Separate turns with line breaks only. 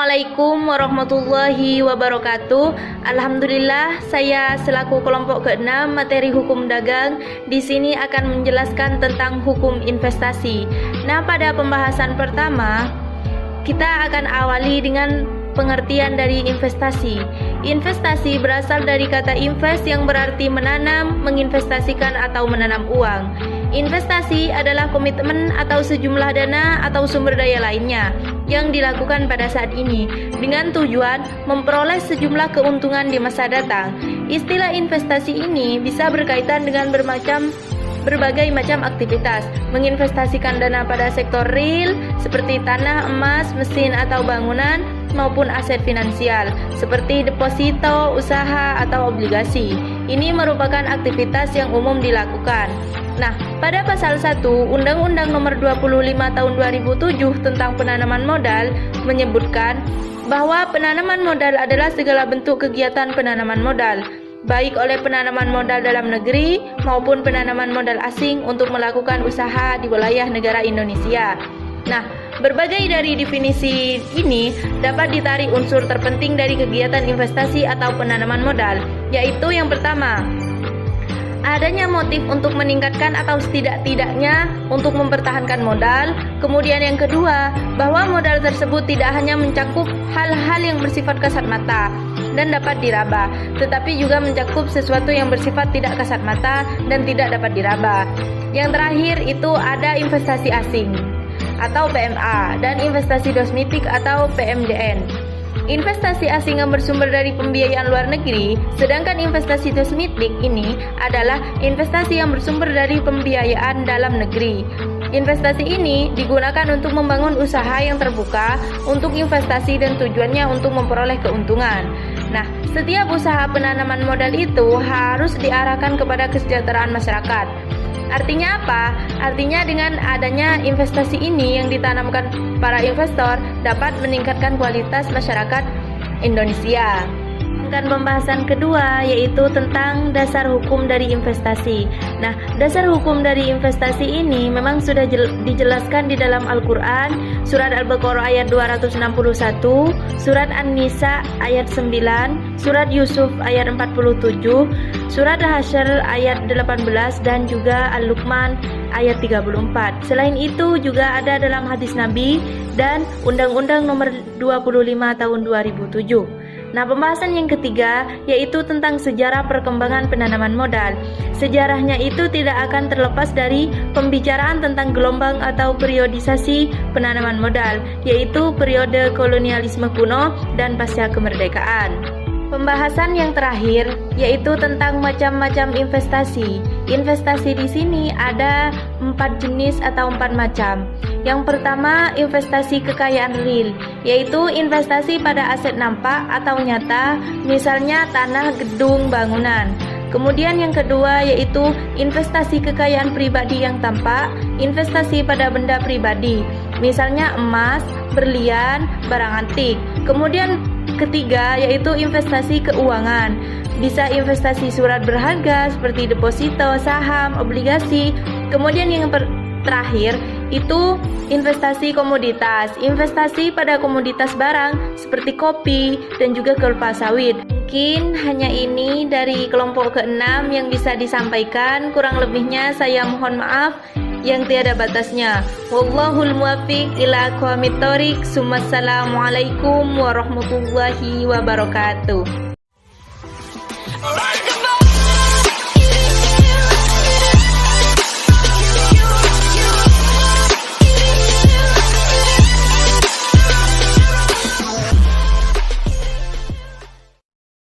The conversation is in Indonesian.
Assalamualaikum warahmatullahi wabarakatuh. Alhamdulillah, saya selaku kelompok ke-6 materi hukum dagang di sini akan menjelaskan tentang hukum investasi. Nah, pada pembahasan pertama kita akan awali dengan pengertian dari investasi. Investasi berasal dari kata invest yang berarti menanam, menginvestasikan atau menanam uang. Investasi adalah komitmen atau sejumlah dana atau sumber daya lainnya yang dilakukan pada saat ini dengan tujuan memperoleh sejumlah keuntungan di masa datang. Istilah investasi ini bisa berkaitan dengan berbagai macam aktivitas, menginvestasikan dana pada sektor real seperti tanah, emas, mesin atau bangunan, maupun aset finansial seperti deposito, usaha, atau obligasi. Ini merupakan aktivitas yang umum dilakukan. Nah, pada pasal 1 Undang-Undang Nomor 25 Tahun 2007 tentang penanaman modal menyebutkan bahwa penanaman modal adalah segala bentuk kegiatan penanaman modal, baik oleh penanaman modal dalam negeri maupun penanaman modal asing untuk melakukan usaha di wilayah negara Indonesia. Nah, berbagai dari definisi ini dapat ditarik unsur terpenting dari kegiatan investasi atau penanaman modal, yaitu yang pertama, adanya motif untuk meningkatkan atau setidak-tidaknya untuk mempertahankan modal. Kemudian yang kedua, bahwa modal tersebut tidak hanya mencakup hal-hal yang bersifat kasat mata dan dapat diraba, tetapi juga mencakup sesuatu yang bersifat tidak kasat mata dan tidak dapat diraba. Yang terakhir itu ada investasi asing atau PMA dan investasi domestik atau PMDN. Investasi asing yang bersumber dari pembiayaan luar negeri, sedangkan investasi domestik ini adalah investasi yang bersumber dari pembiayaan dalam negeri. Investasi ini digunakan untuk membangun usaha yang terbuka untuk investasi dan tujuannya untuk memperoleh keuntungan. Nah, setiap usaha penanaman modal itu harus diarahkan kepada kesejahteraan masyarakat. Artinya apa? Artinya dengan adanya investasi ini yang ditanamkan para investor dapat meningkatkan kualitas masyarakat Indonesia. Dan pembahasan kedua yaitu tentang dasar hukum dari investasi. Nah, dasar hukum dari investasi ini memang sudah dijelaskan di dalam Al-Quran, surat Al-Baqarah ayat 261, surat An-Nisa ayat 9, surat Yusuf ayat 47, surat Al-Hasyr ayat 18, dan juga Al-Luqman ayat 34. Selain itu juga ada dalam hadis Nabi dan Undang-Undang Nomor 25 Tahun 2007. Nah, pembahasan yang ketiga yaitu tentang sejarah perkembangan penanaman modal. Sejarahnya itu tidak akan terlepas dari pembicaraan tentang gelombang atau periodisasi penanaman modal, yaitu periode kolonialisme kuno dan pasca kemerdekaan. Pembahasan yang terakhir yaitu tentang macam-macam investasi. Investasi di sini ada 4 jenis atau 4 macam. Yang pertama, investasi kekayaan real, yaitu investasi pada aset nampak atau nyata, misalnya tanah, gedung, bangunan. Kemudian yang kedua yaitu investasi kekayaan pribadi yang tampak, investasi pada benda pribadi, misalnya emas, berlian, barang antik. Kemudian ketiga yaitu investasi keuangan, bisa investasi surat berharga seperti deposito, saham, obligasi. Kemudian yang terakhir itu investasi komoditas, investasi pada komoditas barang seperti kopi dan juga kelapa sawit. Mungkin hanya ini dari kelompok ke-6 yang bisa disampaikan, kurang lebihnya saya mohon maaf yang tiada batasnya. Wallahul muwaffiq ila aqwamit thoriq. Assalamualaikum warahmatullahi wabarakatuh.